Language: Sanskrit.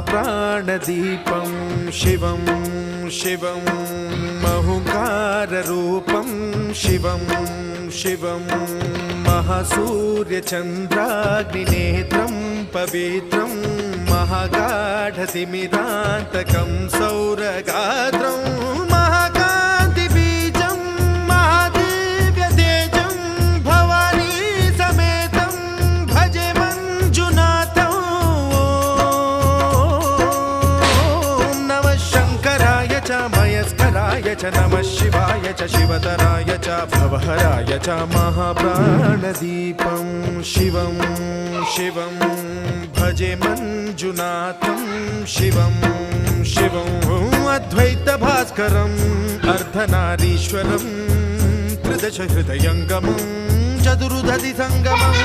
महाप्राणदीपं शिवं शिवं महुकाररूपं शिवं शिवं महासूर्यचन्द्राग्निनेत्रं पवित्रं महागाढतिमिरान्तकं सौरगात्रं महाकान्तिबीजं महादिव्यतेजं भवानी समेतं भजे मञ्जुनाथं। ॐ नमः शङ्कराय च मयस्कराय च नमः शिवाय च शिवतराय च भवहराय च महाप्राणदीपं शिवं शिवं भजे मञ्जुनाथं शिवं शिवं अद्वैतभास्करम् अर्धनारीश्वरं त्रिदश हृदयङ्गमं चतुर्दधि सङ्गमम्।